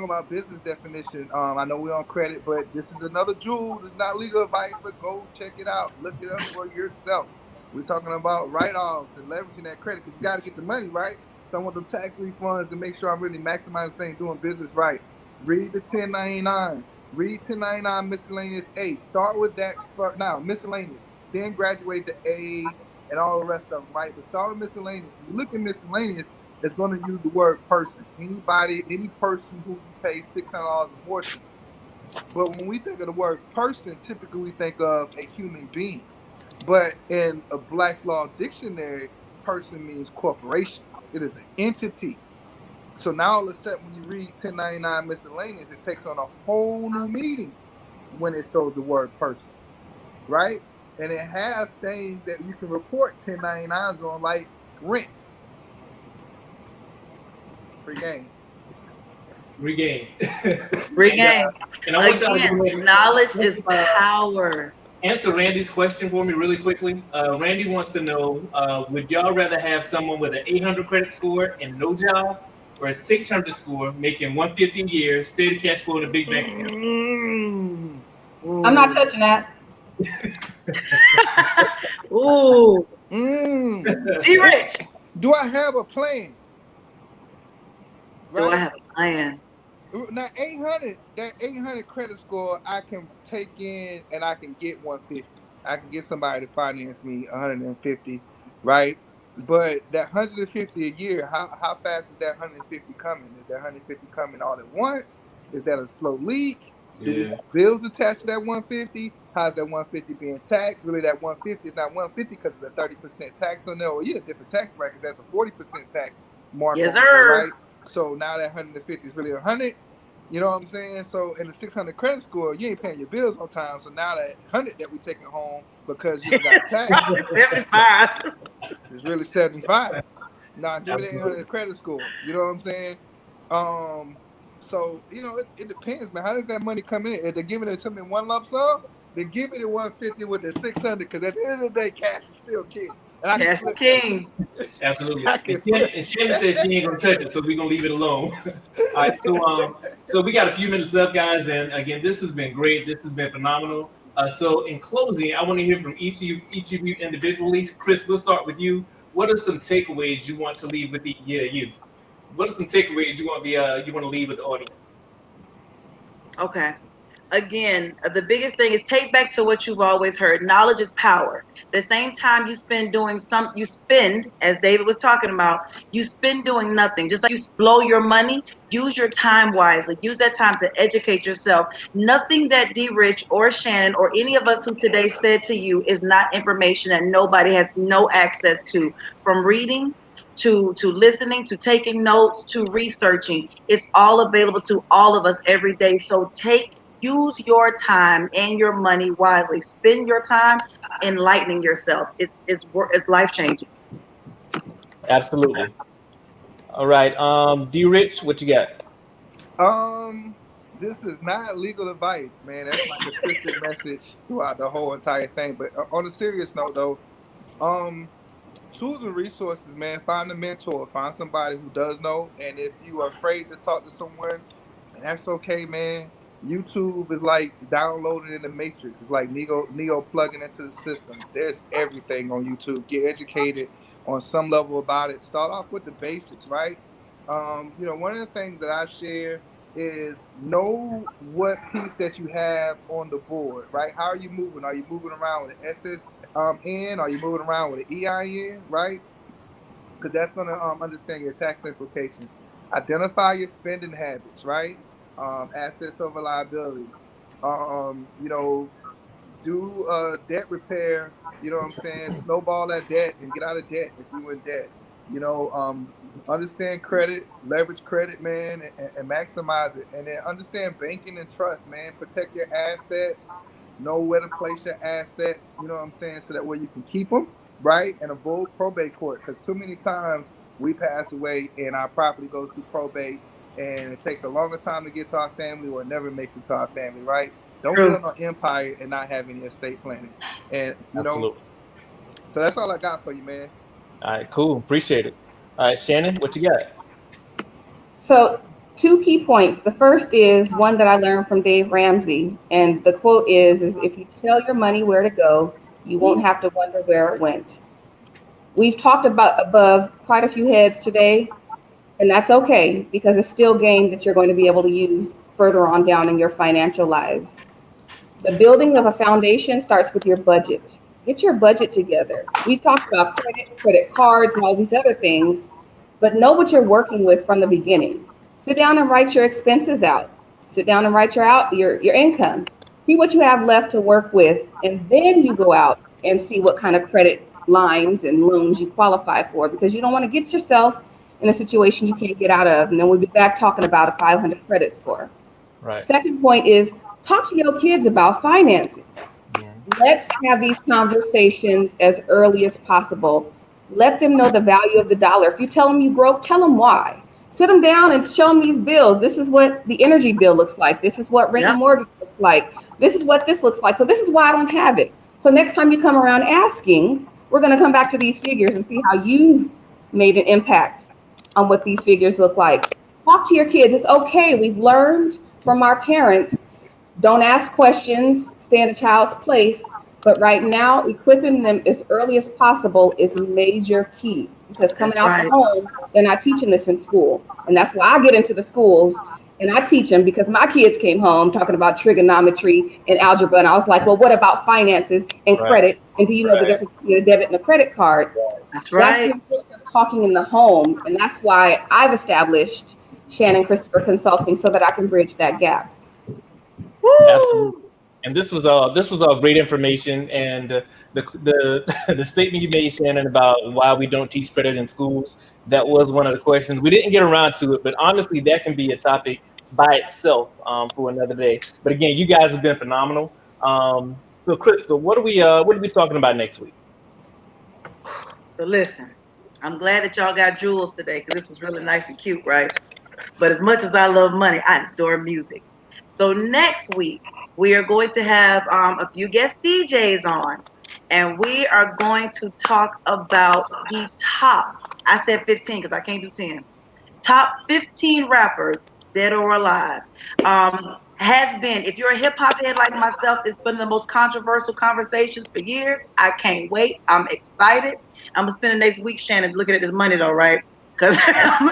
about business definition, I know we're on credit, but this is another jewel. It's not legal advice, but go check it out. Look it up for yourself. We're talking about write-offs and leveraging that credit, because you got to get the money, right? So I want them tax refunds to make sure I'm really maximizing things, doing business right. Read the 1099s. Read 1099 miscellaneous A. Start with that now, miscellaneous. Then graduate to A and all the rest of them, right? But start with miscellaneous. When you look at miscellaneous, it's going to use the word person. Any person who you pay $600 or more to. But when we think of the word person, typically we think of a human being. But in a Black's Law dictionary, person means corporation. It is an entity. So now all of a sudden, when you read 1099 miscellaneous, it takes on a whole new meaning when it shows the word person, right? And it has things that you can report 1099s on, like rent. Regain. Regain. And knowledge is power. answer Randy's question for me really quickly. Randy wants to know, would y'all rather have someone with an 800 credit score and no job, or a 600 score making 150 a year, steady cash flow in a big bank account? I'm not touching that. Ooh, D-Rich. Do I have a plan? Do I have a plan? Now 800, that 800 credit score, I can take in and I can get 150. I can get somebody to finance me 150, right? But that 150 a year, how fast is that 150 coming? Is that 150 coming all at once? Is that a slow leak? Do we have bills attached to that 150? How's that 150 being taxed? Really, that 150 is not 150 because it's a 30% tax on there, or different tax brackets. That's a 40% tax mark. Yes, on there, sir. right? So now that 150 is really 100. You know what I'm saying? So in the 600 credit score, you ain't paying your bills on time. So now that 100 that we taking home because you got taxed, 75. it's really 75. Now give me that 800 credit score. You know what I'm saying? So it depends, man. How does that money come in? If they're giving it to me in one lump sum, then give me the 150 with the 600. Because at the end of the day, cash is still king. And Cash is king. Absolutely. And Shannon says she ain't gonna touch it, so we're gonna leave it alone. All right, so we got a few minutes left, guys, and again, this has been great. This has been phenomenal. So in closing, I want to hear from each of you individually. Chris, we'll start with you. What are some takeaways you want to leave with you? What are some takeaways you want to leave with the audience? Okay. Again, the biggest thing is take back to what you've always heard. Knowledge is power. The same time you spend as David was talking about, you spend doing nothing. Just like you blow your money, use your time wisely. Use that time to educate yourself. Nothing that D-Rich or Shannon or any of us who today said to you is not information that nobody has no access to. From reading to listening, to taking notes, to researching. It's all available to all of us every day. So use your time and your money wisely. Spend your time enlightening yourself. It's life-changing. Absolutely. All right. D-Rich, what you got? This is not legal advice, man. That's my consistent message throughout the whole entire thing. But on a serious note, though, choosing resources, man. Find a mentor. Find somebody who does know. And if you are afraid to talk to someone, that's okay, man. YouTube is like downloading in the Matrix. It's like Neo plugging into the system. There's everything on YouTube. Get educated on some level about it. Start off with the basics, right? One of the things that I share is know what piece that you have on the board, right? How are you moving? Are you moving around with an SSN? Are you moving around with an EIN, right? Because that's going to understand your tax implications. Identify your spending habits, right? Assets over liabilities. Do debt repair. You know what I'm saying? Snowball that debt and get out of debt if you're in debt. Understand credit, leverage credit, man, and maximize it. And then understand banking and trust, man. Protect your assets. Know where to place your assets. You know what I'm saying? So that way you can keep them, right? And avoid probate court. Because too many times we pass away and our property goes through probate and it takes a longer time to get to our family or it never makes it to our family, right? Don't build an empire and not have any estate planning. And, Absolutely. So that's all I got for you, man. All right, cool. Appreciate it. All right, Shannon, what you got? So 2 key points. The first is one that I learned from Dave Ramsey. And the quote is if you tell your money where to go, you won't have to wonder where it went. We've talked about above quite a few heads today, and that's okay because it's still game that you're going to be able to use further on down in your financial lives. The building of a foundation starts with your budget. Get your budget together. We've talked about credit cards, and all these other things, but know what you're working with from the beginning. Sit down and write your expenses out. Sit down and write your income. See what you have left to work with, and then you go out and see what kind of credit lines and loans you qualify for, because you don't want to get yourself in a situation you can't get out of, and then we'll be back talking about a 500 credit score. Right. Second point is talk to your kids about finances. Let's have these conversations as early as possible. Let them know the value of the dollar. If you tell them you broke, tell them why. Sit them down and show them these bills. This is what the energy bill looks like. This is what rent and mortgage looks like. this is what this looks like. So this is why I don't have it. So next time you come around asking, we're going to come back to these figures and see how you've made an impact on what these figures look like. Talk to your kids. It's okay. We've learned from our parents, don't ask questions, stay in a child's place. But right now, equipping them as early as possible is a major key, because coming out the home, they're not teaching this in school. And that's why I get into the schools and I teach them, because my kids came home talking about trigonometry and algebra. And I was like, well, what about finances and credit? And do you know the difference between a debit and a credit card? That's right. That's the importance of talking in the home. And that's why I've established Shannon Christopher Consulting, so that I can bridge that gap. Woo! Absolutely. And this was all great information. And the statement you made, Shannon, about why we don't teach credit in schools, that was one of the questions. We didn't get around to it, but honestly, that can be a topic by itself for another day. But again, you guys have been phenomenal. So, Crystal, what are we talking about next week? So listen, I'm glad that y'all got jewels today, because this was really nice and cute, right? But as much as I love money, I adore music. So next week, we are going to have a few guest DJs on, and we are going to talk about the top, I said 15 because I can't do 10, top 15 rappers, dead or alive. Has been, if you're a hip hop head like myself, it's been the most controversial conversations for years. I can't wait. I'm excited. I'm going to spend the next week, Shannon, looking at this money though, right? Because I'm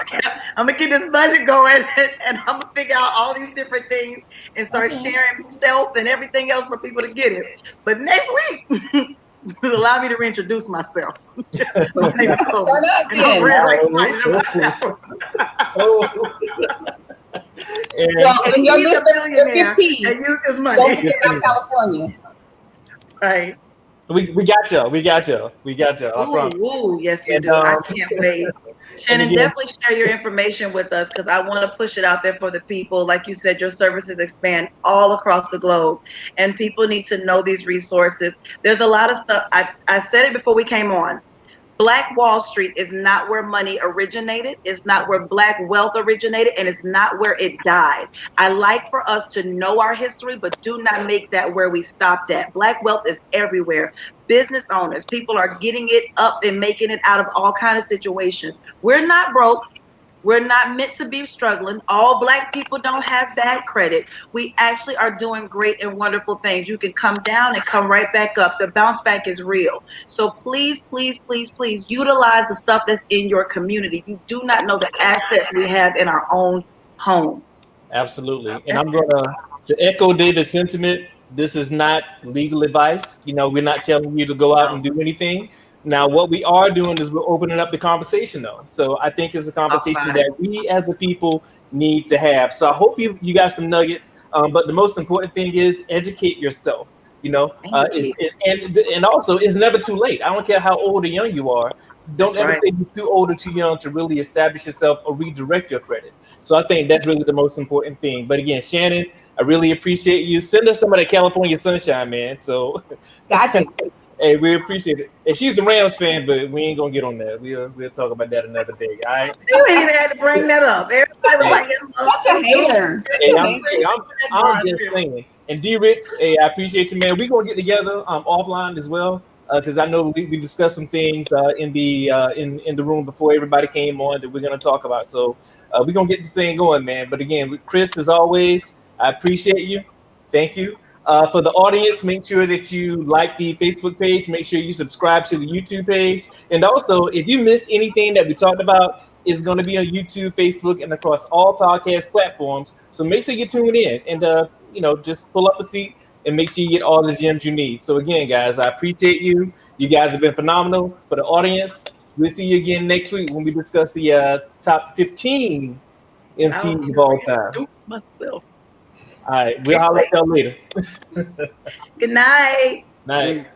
gonna keep this budget going, and I'm gonna figure out all these different things and start sharing self and everything else for people to get it. But next week, allow me to reintroduce myself. My name is Kobe, and I'm really excited about that one. And your he's a list millionaire 15, and use his money. don't forget about California. Right. We got y'all. I promise. Ooh, yes, you do. I can't wait. Shannon, definitely share your information with us, because I want to push it out there for the people. Like you said, your services expand all across the globe, and people need to know these resources. There's a lot of stuff. I said it before we came on. Black Wall Street is not where money originated. It's not where Black wealth originated, and it's not where it died. I like for us to know our history, but do not make that where we stopped at. Black wealth is everywhere. Business owners, people are getting it up and making it out of all kinds of situations. We're not broke. We're not meant to be struggling. All Black people don't have bad credit. We actually are doing great and wonderful things. You can come down and come right back up. The bounce back is real. So please, please, please, please utilize the stuff that's in your community. You do not know the assets we have in our own homes. Absolutely. And I'm going to echo David's sentiment. This is not legal advice. We're not telling you to go out and do anything. Now, what we are doing is we're opening up the conversation, though. So I think it's a conversation that we as a people need to have. So I hope you got some nuggets. But the most important thing is educate yourself. And also, it's never too late. I don't care how old or young you are. Don't ever say you're too old or too young to really establish yourself or redirect your credit. So I think that's really the most important thing. But again, Shannon, I really appreciate you. Send us some of that California sunshine, man. So gotcha. Hey, we appreciate it. And she's a Rams fan, but we ain't gonna get on that. We'll talk about that another day. All right. You ain't even had to bring that up. Everybody was like, such a hater. Hey, I'm just saying. And D Rich, hey, I appreciate you, man. We're gonna get together offline as well. Because I know we discussed some things in the room before everybody came on that we're gonna talk about. So we're gonna get this thing going, man. But again, Chris, as always, I appreciate you. Thank you. For the audience, make sure that you like the Facebook page. Make sure you subscribe to the YouTube page. And also, if you missed anything that we talked about, it's going to be on YouTube, Facebook, and across all podcast platforms. So make sure you tune in and, just pull up a seat and make sure you get all the gems you need. So again, guys, I appreciate you. You guys have been phenomenal. For the audience, we'll see you again next week when we discuss the top 15 MCs of all time. All right, we'll holler at y'all later. Good night. Night.